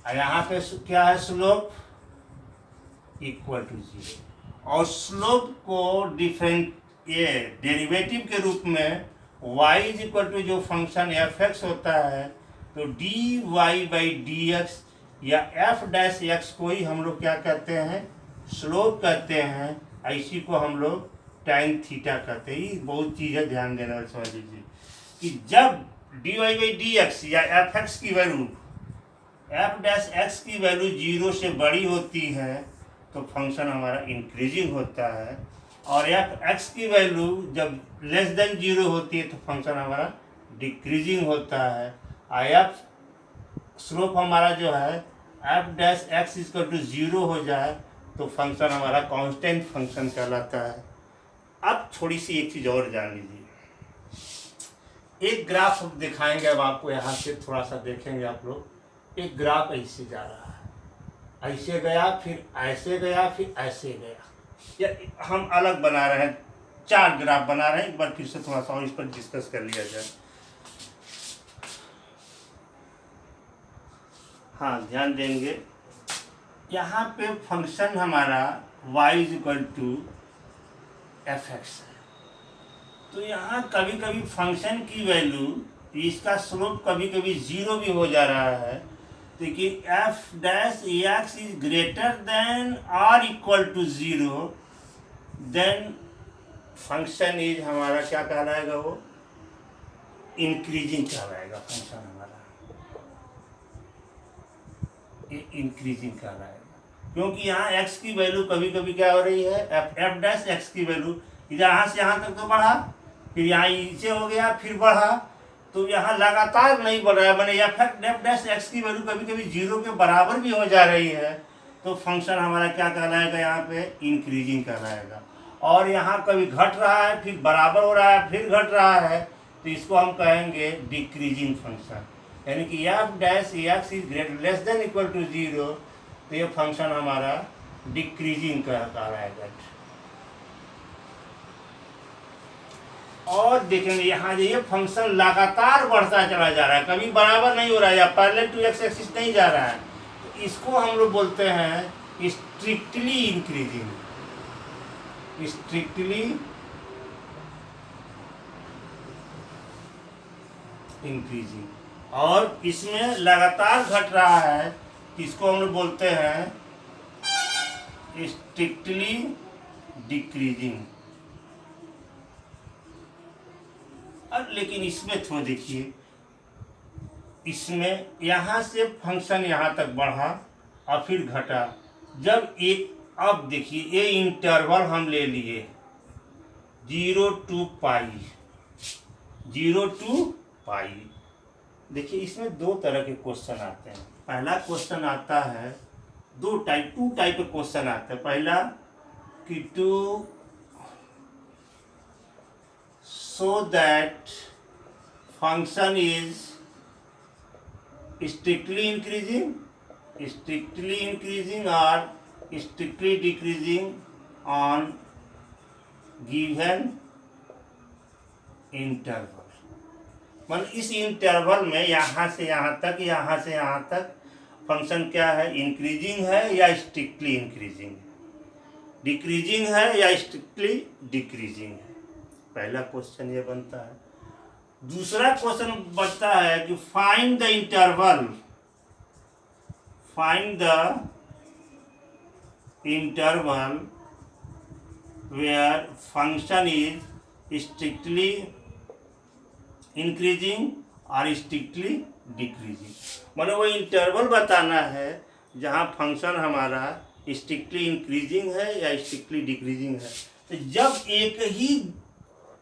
और यहाँ पे क्या है, स्लोप इक्वल टू 0। और स्लोप को डिफरेंट ये डेरिवेटिव के रूप में y इज इक्वल टू जो फंक्शन एफ एक्स होता है, तो d y by d x या एफ डैश एक्स को ही हम लोग क्या कहते हैं, स्लोप कहते हैं। इसी को हम लोग tan थीटा कहते हैं। ये बहुत चीज़ है, ध्यान देना वाली समझ लीजिए कि जब d y by d x या एफ एक्स की वैल्यू, एफ डैश एक्स की वैल्यू 0 से बड़ी होती है तो फंक्शन हमारा इंक्रीजिंग होता है, और एफ एक्स की वैल्यू जब लेस देन 0 होती है तो फंक्शन हमारा डिक्रीजिंग होता है। और एफ स्लोप हमारा जो है f dash x equal to 0 हो जाए तो फंक्शन हमारा कांस्टेंट फंक्शन कहलाता है। अब थोड़ी सी एक चीज़ और जान लीजिए, एक ग्राफ हम दिखाएंगे अब आपको, यहाँ से थोड़ा सा देखेंगे आप लोग। एक ग्राफ ऐसे जा रहा है, ऐसे गया, फिर ऐसे गया, फिर ऐसे गया, या हम अलग बना रहे हैं, 4 ग्राफ बना रहे हैं। एक बार फिर से थोड़ा सा और इस पर डिस्कस कर लिया जाए। हाँ, ध्यान देंगे, यहाँ पे फंक्शन हमारा y is equal to f x है। तो यहाँ कभी कभी फंक्शन की वैल्यू, इसका स्लोप कभी कभी 0 भी हो जा रहा है। देखिए F dash x is greater than or equal to 0, then function is हमारा क्या कहलाएगा, वो इंक्रीजिंग कहलाएगा। फंक्शन हमारा ये इंक्रीजिंग कहलाएगा, क्योंकि यहाँ x की वैल्यू कभी कभी क्या हो रही है, एफ डैश एक्स की वैल्यू यहाँ से यहाँ तक तो बढ़ा, फिर यहाँ नीचे हो गया, फिर बढ़ा, तो यहाँ लगातार नहीं बढ़ रहा है। मैंने एफ डैश एक्स की वैल्यू कभी कभी 0 के बराबर भी हो जा रही है, तो फंक्शन हमारा क्या कहलाएगा, यहाँ पे इंक्रीजिंग कहलाएगा। और यहाँ कभी घट रहा है, फिर बराबर हो रहा है, फिर घट रहा है, तो इसको हम कहेंगे डिक्रीजिंग फंक्शन। यानी कि f dash x is greater less than equal to 0, तो ये फंक्शन हमारा डिक्रीजिंग कहलाएगा। और देखेंगे यहाँ ये फंक्शन लगातार बढ़ता चला जा रहा है, कभी बराबर नहीं हो रहा है, या पैरेलल टू एक्स एक्सिस नहीं जा रहा है, तो इसको हम लोग बोलते हैं स्ट्रिक्टली इंक्रीजिंग, स्ट्रिक्टली इंक्रीजिंग। और इसमें लगातार घट रहा है, इसको हम लोग बोलते हैं स्ट्रिक्टली डिक्रीजिंग। अब लेकिन इसमें थोड़ा देखिए, इसमें यहाँ से फंक्शन यहाँ तक बढ़ा और फिर घटा। जब एक, अब देखिए ये इंटरवल हम ले लिए 0 to पाई, 0 to पाई। देखिए इसमें दो तरह के क्वेश्चन आते हैं। पहला क्वेश्चन आता है टू टाइप के क्वेश्चन आते हैं। पहला कि to show that function is strictly increasing और strictly decreasing on given interval. मतलब इस इंटरवल में यहाँ से यहाँ तक फंक्शन क्या है, इंक्रीजिंग है या स्ट्रिक्टली इंक्रीजिंग, डिक्रीजिंग है या स्ट्रिक्टली डिक्रीजिंग है। पहला क्वेश्चन ये बनता है। दूसरा क्वेश्चन बनता है कि find the interval where function is strictly increasing और स्ट्रिक्टली डिक्रीजिंग। मतलब वो इंटरवल बताना है जहाँ फंक्शन हमारा स्ट्रिक्टली इंक्रीजिंग है या स्ट्रिक्टली डिक्रीजिंग है। तो जब एक ही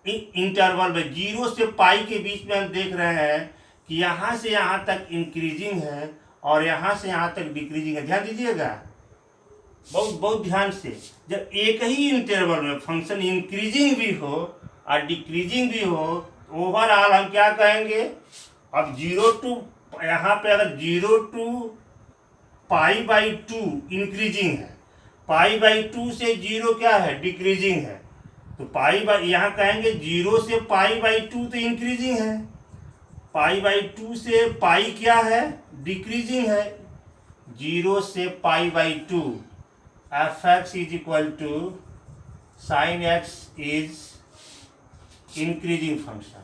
इंटरवल में 0 से पाई के बीच में हम देख रहे हैं कि यहाँ से यहाँ तक इंक्रीजिंग है और यहाँ से यहाँ तक डिक्रीजिंग है, ध्यान दीजिएगा बहुत ध्यान से। जब एक ही इंटरवल में फंक्शन इंक्रीजिंग भी हो और डिक्रीजिंग भी हो, ओवरऑल हम क्या कहेंगे। अब 0 to, यहाँ पे अगर 0 to π/2 इंक्रीजिंग है, π/2 से 0 क्या है, डिक्रीजिंग है, तो यहाँ कहेंगे 0 से π/2 तो इंक्रीजिंग है, π/2 से पाई क्या है, डिक्रीजिंग है। 0 से π/2 f(x) is equal to sin x is increasing function,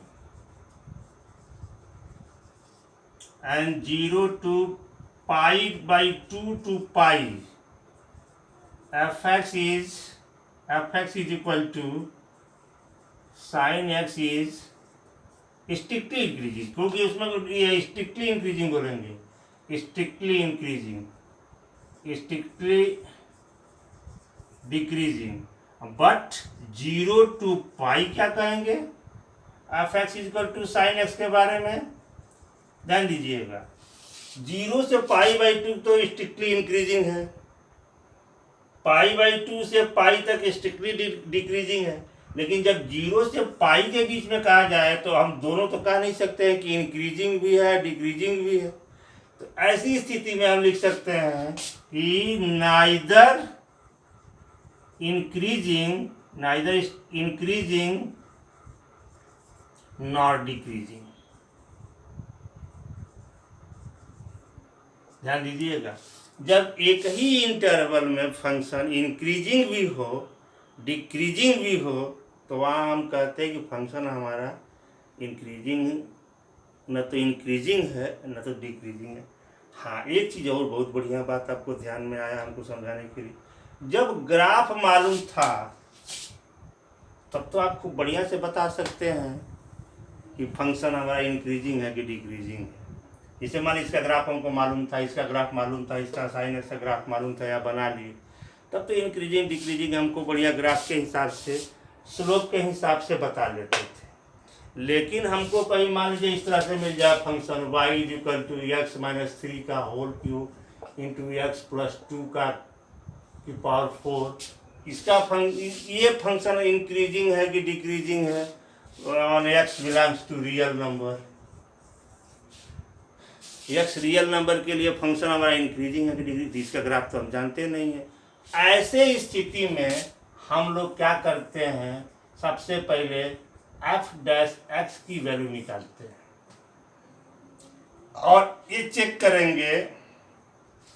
and 0 to π/2 to pi f(x) is equal to sin x is strictly increasing, क्योंकि उसमें ये स्ट्रिक्टली इंक्रीजिंग बोलेंगे, strictly increasing, strictly decreasing. But 0 to pi क्या कहेंगे, f(x) is equal to sin x के बारे में ध्यान दीजिएगा। 0 से π/2 तो स्ट्रिक्टली इंक्रीजिंग है, π/2 से पाई तक स्ट्रिक्टली डिक्रीजिंग है। लेकिन जब 0 से पाई के बीच में कहा जाए तो हम दोनों तो कह नहीं सकते हैं कि इंक्रीजिंग भी है डिक्रीजिंग भी है। तो ऐसी स्थिति में हम लिख सकते हैं कि नाइदर इंक्रीजिंग नॉर डिक्रीजिंग। ध्यान दीजिएगा, जब एक ही इंटरवल में फंक्शन इंक्रीजिंग भी हो डिक्रीजिंग भी हो तो वहाँ हम कहते हैं कि फंक्शन हमारा इंक्रीजिंग, न तो इंक्रीजिंग है न तो डिक्रीजिंग है। हाँ, एक चीज़ और बहुत बढ़िया बात आपको ध्यान में आया हमको समझाने के लिए, जब ग्राफ मालूम था तब तो आपको बढ़िया से बता सकते हैं कि फंक्शन हमारा इंक्रीजिंग है कि डिक्रीजिंग है। जैसे मान इसका ग्राफ हमको मालूम था, इसका ग्राफ मालूम था, इसका साइन एक्स का ग्राफ मालूम था या बना लिए, तब तो इंक्रीजिंग डिक्रीजिंग हमको बढ़िया ग्राफ के हिसाब से स्लोप के हिसाब से बता लेते थे। लेकिन हमको कहीं मान लीजिए इस तरह से मिल जाए function y is equal to x minus 3 का whole cube into x plus 2 का की पावर 4, इसका ये फंक्शन इंक्रीजिंग है कि डिक्रीजिंग है on x belongs to real number. x real number के लिए फंक्शन हमारा इंक्रीजिंग है कि डिक्रीजिंग, इसका ग्राफ तो हम जानते नहीं है। ऐसे स्थिति में हम लोग क्या करते हैं, सबसे पहले f' की वैल्यू निकालते हैं और ये चेक करेंगे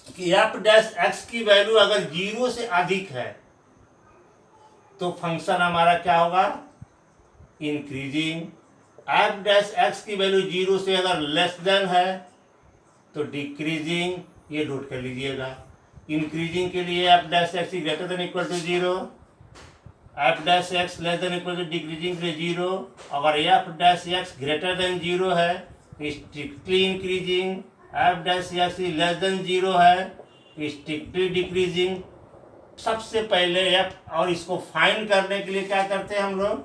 कि f' की वैल्यू अगर 0 से अधिक है तो फंक्शन हमारा क्या होगा, इंक्रीजिंग। f' की वैल्यू 0 से अगर लेस देन है तो डिक्रीजिंग, ये नोट कर लीजिएगा। इंक्रीजिंग के लिए f' greater than equal to 0, F dash X less than equal to decreasing to zero, अगर F dash X greater than zero है strictly increasing, F dash X less than zero है strictly decreasing. सबसे पहले F, और इसको find करने के लिए क्या करते हैं हम लोग,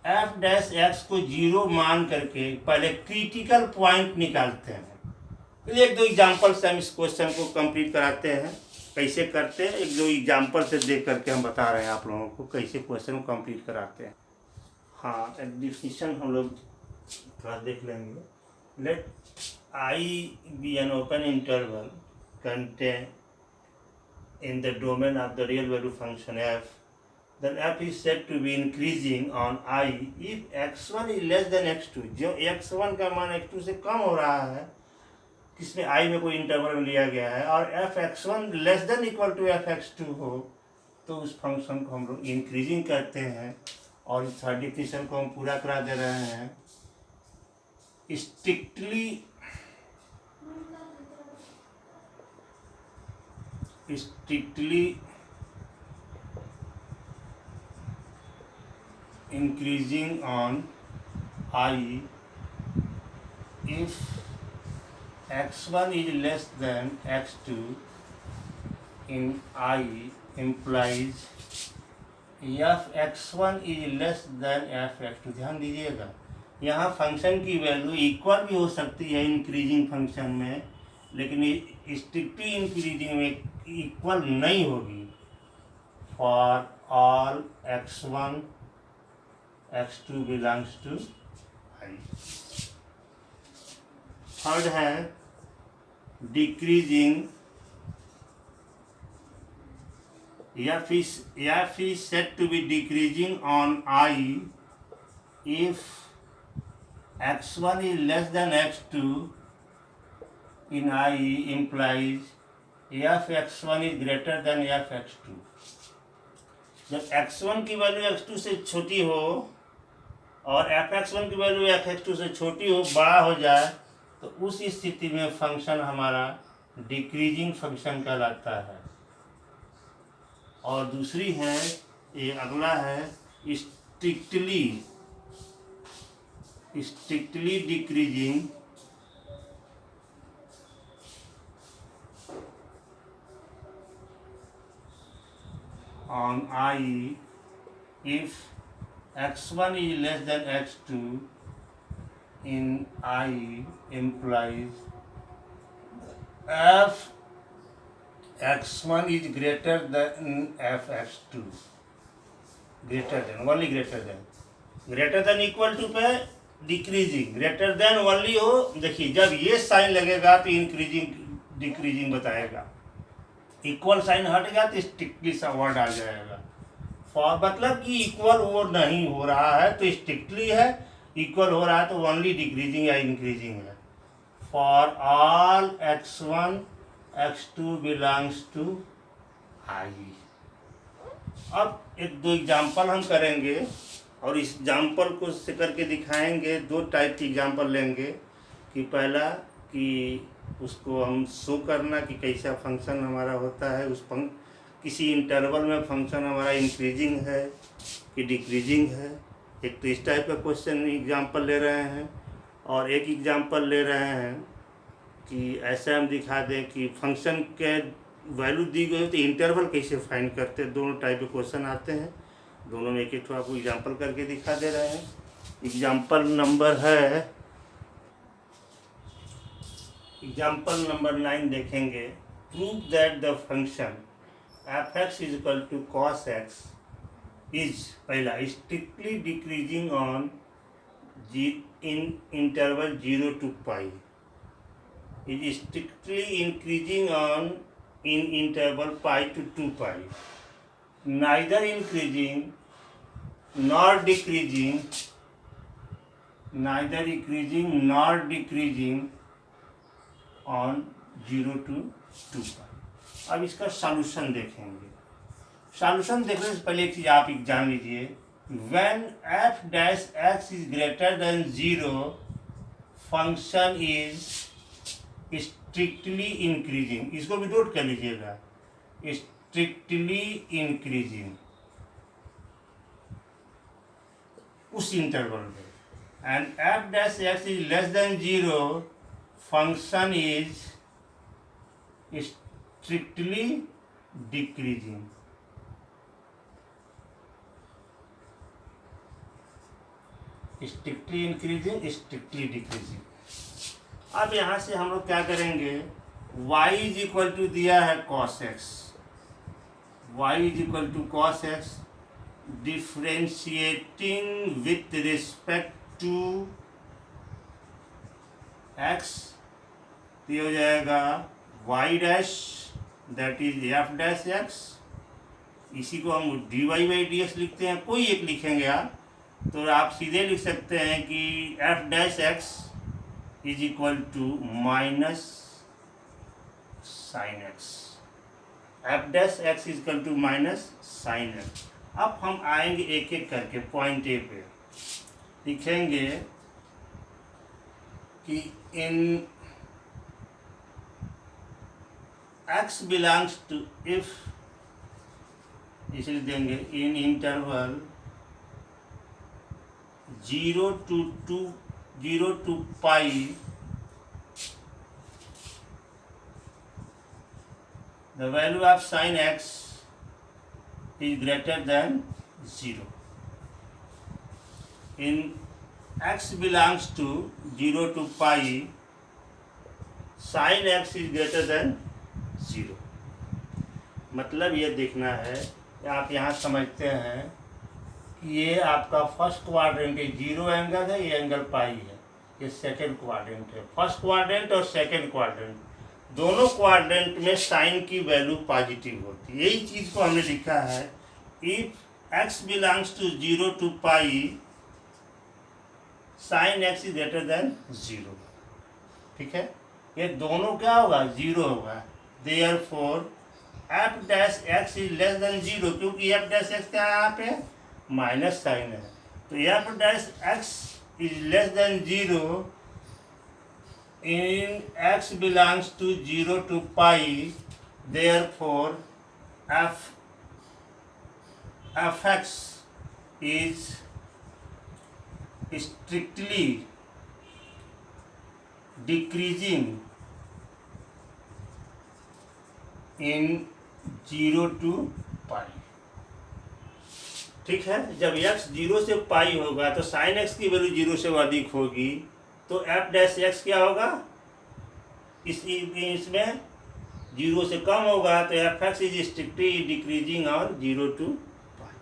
एफ डैश एक्स को जीरो मान करके पहले क्रिटिकल पॉइंट निकालते हैं। एक दो एग्जाम्पल से हम इस क्वेश्चन को कंप्लीट कराते हैं। कैसे करते हैं, एक दो एग्जाम्पल से देख करके हम बता रहे हैं आप लोगों को कैसे क्वेश्चन को कंप्लीट कराते हैं। हाँ, एक डिफिनेशन हम लोग थोड़ा देख लेंगे। Let I be an open interval contain in the domain of the real value function f, then f is said to be increasing on I if x1 is less than x2। जो x1 का मान x2 से कम हो रहा है, किसमें I में कोई इंटरवल लिया गया है, और f x1 less than equal to f x2 हो, तो उस फंक्शन को हम लोग इंक्रीजिंग करते हैं। और इस थर्ड डिफिनेशन को हम पूरा करा दे रहे हैं। Strictly increasing on I if x1 is less than x2 in I implies f x1 is less than f x2। ध्यान दीजिएगा, यहाँ फंक्शन की वैल्यू इक्वल भी हो सकती है इंक्रीजिंग फंक्शन में, लेकिन स्ट्रिक्टली इंक्रीजिंग में इक्वल नहीं होगी। For all x1 x2 belongs to I। Third है decreasing, f is said to be decreasing on I if x1 is less than x2 in I implies f x1 is greater than f x2। जब x1 की value x2 से छोटी हो और f x1 की value f x2 से छोटी हो, बड़ा हो जाए, तो उस स्थिति में फंक्शन हमारा डिक्रीजिंग फंक्शन कहलाता है। और दूसरी है, ये अगला है strictly decreasing on I if x1 is less than x2 in I implies f x1 is greater than f x2, greater than equal to पे डिक्रीजिंग, ग्रेटर देन ओनली हो। देखिए, जब ये साइन लगेगा तो इंक्रीजिंग डिक्रीजिंग बताएगा, equal sign हट गया तो स्ट्रिक्टली सा वर्ड आ जाएगा। फॉर मतलब कि इक्वल वो नहीं हो रहा है तो स्ट्रिक्टली है, इक्वल हो रहा है तो ओनली डिक्रीजिंग या इंक्रीजिंग है। For all x1 x2 belongs to I। अब एक दो एग्जाम्पल हम करेंगे और इस एग्जाम्पल को से करके दिखाएंगे। दो टाइप की एग्जाम्पल लेंगे कि पहला कि उसको हम शो करना कि कैसा फंक्शन हमारा होता है, उस किसी इंटरवल में फंक्शन हमारा इंक्रीजिंग है कि डिक्रीजिंग है। एक तो इस टाइप का क्वेश्चन एग्जाम्पल ले रहे हैं, और एक एग्जाम्पल ले रहे हैं कि ऐसे हम दिखा दें कि फंक्शन के वैल्यू दी गई हो तो इंटरवल कैसे फाइंड करते हैं। दोनों टाइप के क्वेश्चन आते हैं, दोनों में एक एक आपको एग्जाम्पल करके दिखा दे रहे हैं। एग्जाम्पल नंबर 9 देखेंगे। Prove that the function F x is equal to cos X is, पहला, strictly decreasing on in interval 0 to pi, is strictly increasing on in interval pi to 2 pi, neither increasing nor decreasing on 0 to 2 pi. अब इसका solution देखेंगे। Solution देखने से पहले एक चीज आप जान लीजिए, when f dash x is greater than 0 function is strictly increasing. इसको भी नोट कर लीजिएगा, स्ट्रिक्टली इंक्रीजिंग। उस इंटरवल में, and F dash x is less than 0, function is strictly decreasing. Strictly increasing, strictly decreasing. अब यहाँ से हम लोग क्या करेंगे, y इज इक्वल टू दिया है cos x, y is equal to cos x, differentiating with respect to x, ये हो जाएगा y dash that is f dash x, इसी को हम dy बाई डी एक्स लिखते हैं, कोई एक लिखेंगे आप, तो आप सीधे लिख सकते हैं कि f dash x is equal to minus sine x, f dash x is equal to minus sine x. अब हम आएंगे एक एक करके पॉइंट ए पे, लिखेंगे कि इन x बिलोंग्स टू, इफ इसलिए देंगे इन interval 0 to pi the value of sin x is greater than 0. In x belongs to 0 to pi, sin x is greater than 0। मतलब ये देखना है कि आप यहाँ समझते हैं कि ये आपका फर्स्ट क्वाड्रेंट है, 0 एंगल है, ये एंगल पाई है, ये सेकंड क्वाड्रेंट है। फर्स्ट क्वाड्रेंट और सेकंड क्वाड्रेंट दोनों क्वाड्रेंट में साइन की वैल्यू पॉजिटिव होती है। यही चीज़ को हमने लिखा है, if x belongs to 0 to pi, sine x is greater than 0। ठीक है, ये दोनों क्या होगा, 0 होगा। Therefore f dash x is less than 0, क्योंकि एफ डैश एक्स क्या है यहाँ पे, माइनस साइन है, तो F dash x is less than 0 in x belongs to 0 to pi, therefore fx is strictly decreasing in 0 to pi। ठीक है, जब x 0 से पाई होगा तो साइन x की वैल्यू 0 से अधिक होगी, तो एफ डैश एक्स क्या होगा, इसमें 0 से कम होगा, तो F x is strictly decreasing और 0 to पाई।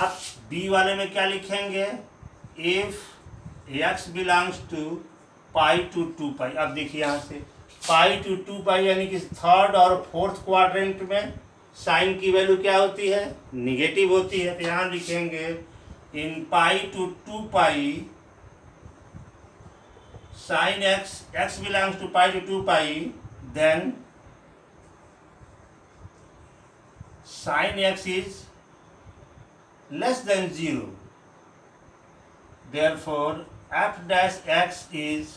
अब बी वाले में क्या लिखेंगे, if x belongs to pi to 2 pi. अब देखिए यहाँ से पाई टू 2 पाई यानी कि थर्ड और फोर्थ क्वाड्रेंट में साइन की वैल्यू क्या होती है, निगेटिव होती है, तो यहाँ लिखेंगे in pi to 2 pi sin x belongs to pi to 2 pi, then sin x is less than 0, therefore f dash x is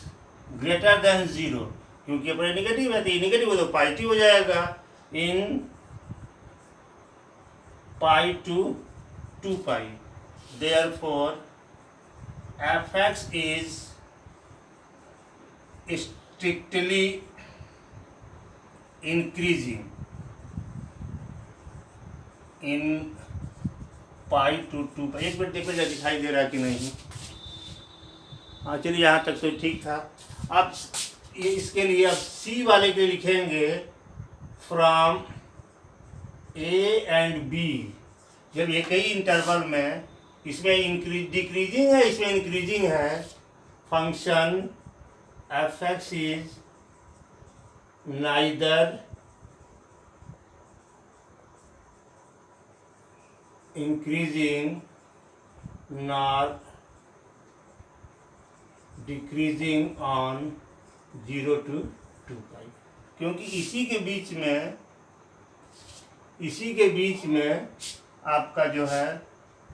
greater than 0, क्योंकि अपने निगेटिव है तो निगेटिव हो तो पॉजिटिव हो जाएगा, in pi to 2 pi, therefore f x is strictly increasing in pi to 2 pi। एक minute देखो दिखाई दे रहा है कि नहीं, हाँ चलिए यहाँ तक तो ठीक था। अब ये इसके लिए अब सी वाले के लिखेंगे फ्रॉम ए एंड बी, जब एक ही इंटरवल में, इसमें डिक्रीजिंग है, इसमें इंक्रीजिंग है, function fx is neither increasing nor decreasing on 0 to 2 pi, क्योंकि इसी के बीच में आपका जो है,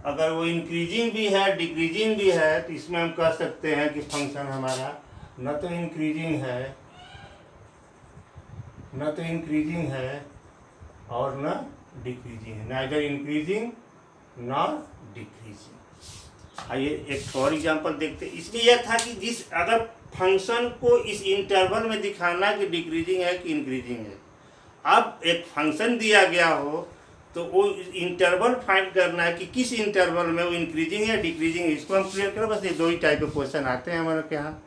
अगर वो इंक्रीजिंग भी है डिक्रीजिंग भी है, तो इसमें हम कह सकते हैं कि फंक्शन हमारा न तो इंक्रीजिंग है और न डिक्रीजिंग है, नाइदर इंक्रीजिंग नॉर डिक्रीजिंग। आइए एक और एग्जांपल देखते हैं। इसमें यह था कि जिस अगर फंक्शन को इस इंटरवल में दिखाना कि डिक्रीजिंग है कि इंक्रीजिंग है, अब एक फंक्शन दिया गया हो तो वो इंटरवल फाइंड करना है कि किस इंटरवल में वो इंक्रीजिंग या डिक्रीजिंग है। इसको हम क्लियर करें, बस ये दो ही टाइप के क्वेश्चन आते हैं हमारे के यहाँ।